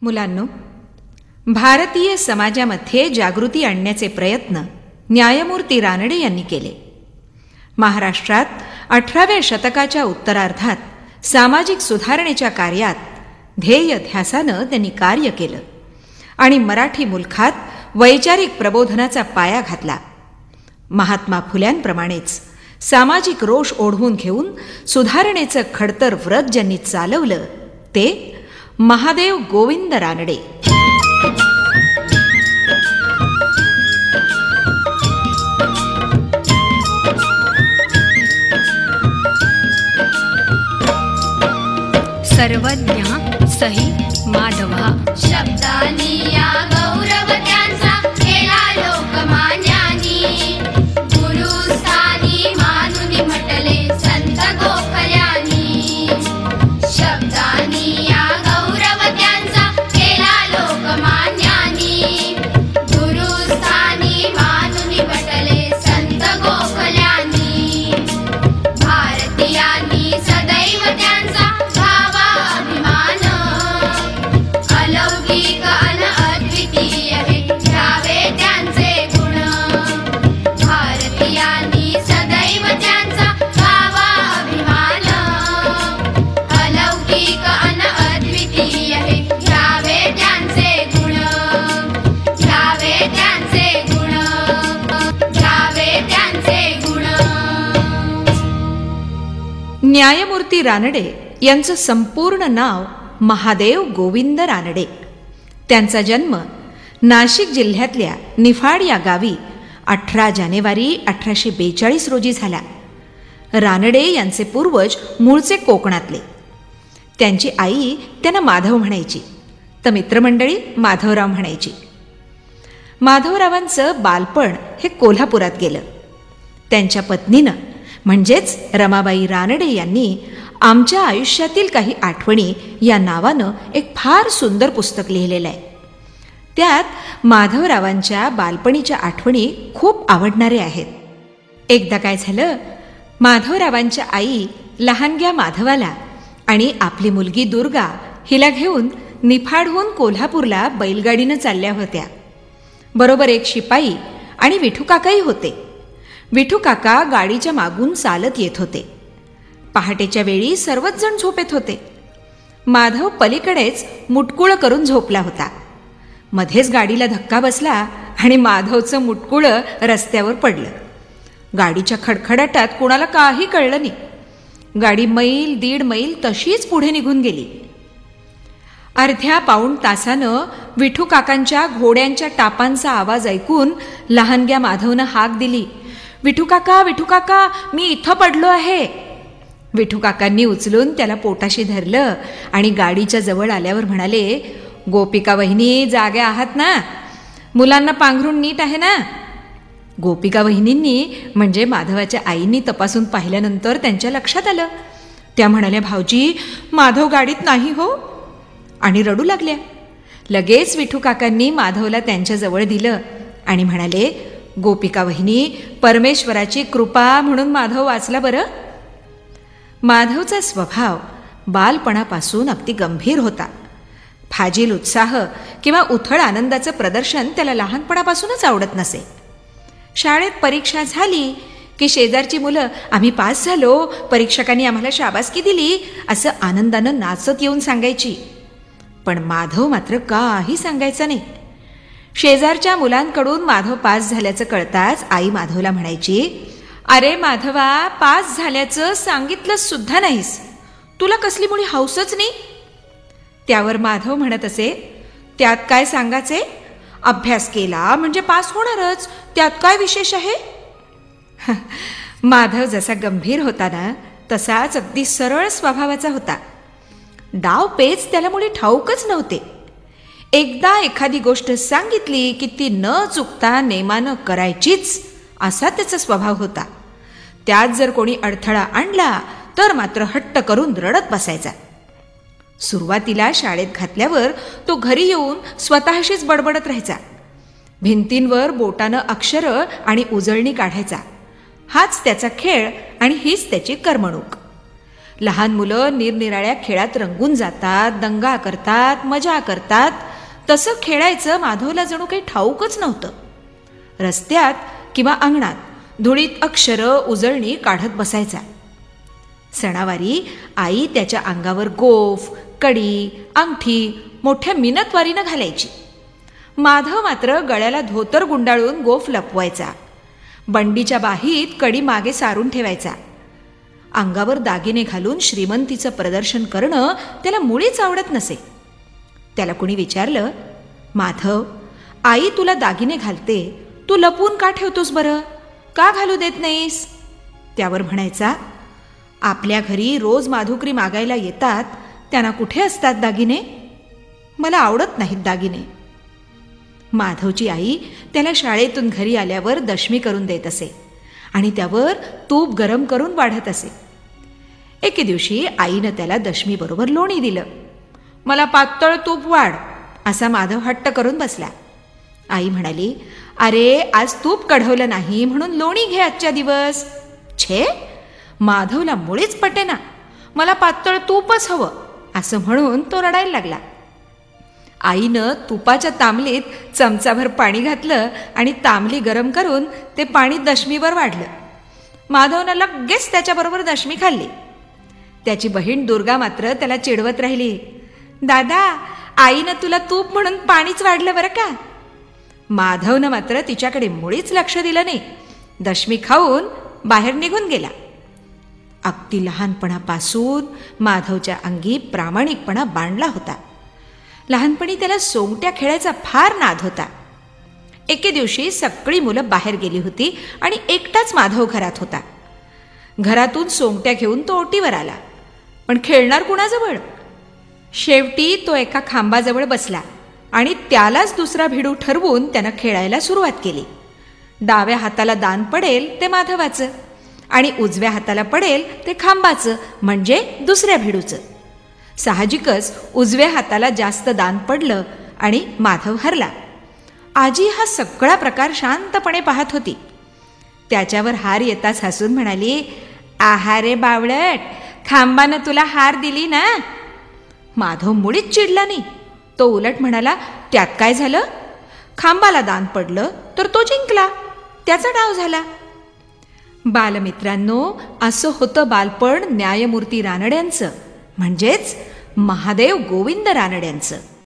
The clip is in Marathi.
मुलांनो, भारतीय समाजामध्ये जागृती आणण्याचे प्रयत्न न्यायमूर्ती रानडे यांनी केले. महाराष्ट्रात 18व्या शतकाच्या उत्तरार्धात सामाजिक सुधारणेच्या कार्यात ध्येय ध्यासानं त्यांनी कार्य केलं आणि मराठी मुलखात वैचारिक प्रबोधनाचा पाया घातला. महात्मा फुल्यांप्रमाणेच सामाजिक रोष ओढवून घेऊन सुधारणेचं खडतर व्रत ज्यांनी चालवलं ते महादेव गोविंद रानडे. सर्वज्ञ सही माधवा. शब्दानी या गौरव त्यांचा केला लोकमान्यांनी. गुरुस्थानी मानुनी म्हटले संत गोखल्यांनी. शब्दानी या गौरव त्यांचा केला लोकमान्यांनी. गुरुस्थानी मानुनी म्हटले संत गोखल्यांनी. भारतीयांनी सदैव त्यांचा अलौकिक अन अद्वितीय हे घ्यावे त्यांचे गुण. भारतीयांनी सदैव त्यांचा गावा अभिमान. अलौकिक अन अद्वितीय हे घ्यावे त्यांचे गुण. घ्यावे त्यांचे गुण. घ्यावे त्यांचे गुण. न्यायमूर्ती रानडे यांचं संपूर्ण नाव महादेव गोविंद रानडे. त्यांचा जन्म नाशिक जिल्ह्यातल्या निफाड या गावी 18 जानेवारी 1842 रोजी झाला. रानडे यांचे पूर्वज मूळचे कोकणातले. त्यांची आई त्यांना माधव म्हणायची तर मित्रमंडळी माधवराव म्हणायची. माधवरावांचं बालपण हे कोल्हापुरात गेलं. त्यांच्या पत्नीनं म्हणजेच रमाबाई रानडे यांनी आमच्या आयुष्यातील काही आठवणी या नावानं एक फार सुंदर पुस्तक लिहिलेलं आहे. त्यात माधवरावांच्या बालपणीच्या आठवणी खूप आवडणाऱ्या आहेत. एकदा काय झालं, माधवरावांच्या आई लहानग्या माधवाला आणि आपली मुलगी दुर्गा हिला घेऊन निफाडहून कोल्हापूरला बैलगाडीनं चालल्या होत्या. बरोबर एक शिपाई आणि विठूकाकाही होते. विठूकाका गाडीच्या मागून चालत येत होते. पहाटेच्या वेळी सर्वच जण झोपेत होते. माधव पलीकडेच मुटकुळं करून झोपला होता. मध्येच गाडीला धक्का बसला आणि माधवचं मुटकुळं रस्त्यावर पडलं. गाडीच्या खडखडाटात कुणाला काही कळलं नाही. गाडी मैल 1.5 मैल तशीच पुढे निघून गेली. अर्ध्या पाऊण तासानं विठू काकांच्या घोड्यांच्या टापांचा आवाज ऐकून लहानग्या माधवनं हाक दिली, विठू काका, मी इथं पडलो आहे. विठू काकांनी उचलून त्याला पोटाशी धरलं आणि गाडीच्या जवळ आल्यावर म्हणाले, गोपिका वहिनी जाग्या आहात ना? मुलांना पांघरून नीट आहे ना? गोपिका वहिनींनी म्हणजे माधवाच्या आईंनी तपासून पाहिल्यानंतर त्यांच्या लक्षात आलं. त्या म्हणाल्या, भाऊजी माधव गाडीत नाही हो, आणि रडू लागल्या. लगेच विठू काकांनी माधवला त्यांच्याजवळ दिलं आणि म्हणाले, गोपिका वहिनी परमेश्वराची कृपा म्हणून माधव वाचला बरं. माधवचा स्वभाव बालपणापासून अगदी गंभीर होता. फाजील उत्साह किंवा उथळ आनंदाचं प्रदर्शन त्याला लहानपणापासूनच आवडत नसे. शाळेत परीक्षा झाली की शेजारची मुलं आम्ही पास झालो, परीक्षकांनी आम्हाला शाबासकी दिली असं आनंदानं नाचत येऊन सांगायची. पण माधव मात्र काही सांगायचा नाही. शेजारच्या मुलांकडून माधव पास झाल्याचं कळताच आई माधवला म्हणायची, अरे माधवा, पास झाल्याचं सांगितलंच सुद्धा नाहीस, तुला कसली मुळी हौसच नाही. त्यावर माधव म्हणत असे, त्यात काय सांगायचे, अभ्यास केला म्हणजे पास होणारच, त्यात काय विशेष आहे. माधव जसा गंभीर होता ना तसाच अगदी सरळ स्वभावाचा होता. डाव पेच त्याला मुळी ठाऊकच नव्हते. एकदा एखादी गोष्ट सांगितली की ती न चुकता नेमानं करायचीच असा त्याचा स्वभाव होता. त्यात जर कोणी अडथळा आणला तर मात्र हट्ट करून रडत बसायचा. सुरुवातीला शाळेत घातल्यावर तो घरी येऊन स्वतःशीच बडबडत राहायचा. भिंतींवर बोटानं अक्षरं आणि उजळणी काढायचा. हाच त्याचा खेळ आणि हीच त्याची करमणूक. लहान मुलं निरनिराळ्या खेळात रंगून जातात, दंगा करतात, मजा करतात. तसं खेळायचं माधवला जणू काही ठाऊकच नव्हतं. रस्त्यात किंवा अंगणात धुळीत अक्षरं उजळणी काढत बसायचा. सणावारी आई त्याच्या अंगावर गोफ, कडी, अंगठी मोठ्या मिनतवारीनं घालायची. माधव मात्र गळ्याला धोतर गुंडाळून गोफ लपवायचा. बंडीच्या बाहीत कडी मागे सारून ठेवायचा. अंगावर दागिने घालून श्रीमंतीचं प्रदर्शन करणं त्याला मुळीच आवडत नसे. त्याला कुणी विचारलं, माधव, आई तुला दागिने घालते, तू लपवून का ठेवतोस बरं, का घालू देत नाहीस? त्यावर म्हणायचा, आपल्या घरी रोज माधुकरी मागायला येतात, त्यांना कुठे असतात दागिने? मला आवडत नाहीत दागिने. माधवची आई त्याला शाळेतून घरी आल्यावर दशमी करून देत असे आणि त्यावर तूप गरम करून वाढत असे. एके दिवशी आईनं त्याला दशमीबरोबर लोणी दिलं. मला पातळ तूप वाढ, असा माधव हट्ट करून बसला. आई म्हणाली, अरे आज तूप कढवलं नाही म्हणून लोणी घे आजच्या दिवस. छे, माधवला मुळीच पटेना. मला पातळ तूपच हवं, असं म्हणून तो रडायला लागला. आईनं तुपाच्या तांबलीत चमचाभर पाणी घातलं आणि तांबली गरम करून ते पाणी दशमीवर वाढलं. माधवनं लगेच त्याच्याबरोबर दशमी खाल्ली. त्याची बहीण दुर्गा मात्र त्याला चिडवत राहिली, दादा, आईनं तुला तूप म्हणून पाणीच वाढलं बरं का. माधवनं मात्र तिच्याकडे मुळीच लक्ष दिलं नाही. दशमी खाऊन बाहेर निघून गेला. अगदी लहानपणापासून माधवच्या अंगी प्रामाणिकपणा बांधला होता. लहानपणी त्याला सोंगट्या खेळायचा फार नाद होता. एके दिवशी सगळी मुलं बाहेर गेली होती आणि एकटाच माधव घरात होता. घरातून सोंगट्या घेऊन तो ओटीवर आला, पण खेळणार कुणाजवळ? शेवटी तो एका खांबाजवळ बसला आणि त्यालाच दुसरा भिडू ठरवून त्यानं खेळायला सुरुवात केली. डाव्या हाताला दान पडेल ते माधवाचं आणि उजव्या हाताला पडेल ते खांबाचं, म्हणजे दुसऱ्या भिडूचं. साहजिकच उजव्या हाताला जास्त दान पडलं आणि माधव हरला. आजी हा सगळा प्रकार शांतपणे पाहत होती. त्याच्यावर हार येताच हसून म्हणाली, आहारे बावळट, खांबानं तुला हार दिली ना. माधव मुळीच चिडला नाही. तो उलट म्हणाला, त्यात काय झालं? खांबाला दान पडलं तर तो जिंकला, त्याचा डाव झाला. बालमित्रांनो, असं होतं बालपण न्यायमूर्ती रानड्यांचं, म्हणजेच महादेव गोविंद रानड्यांचं.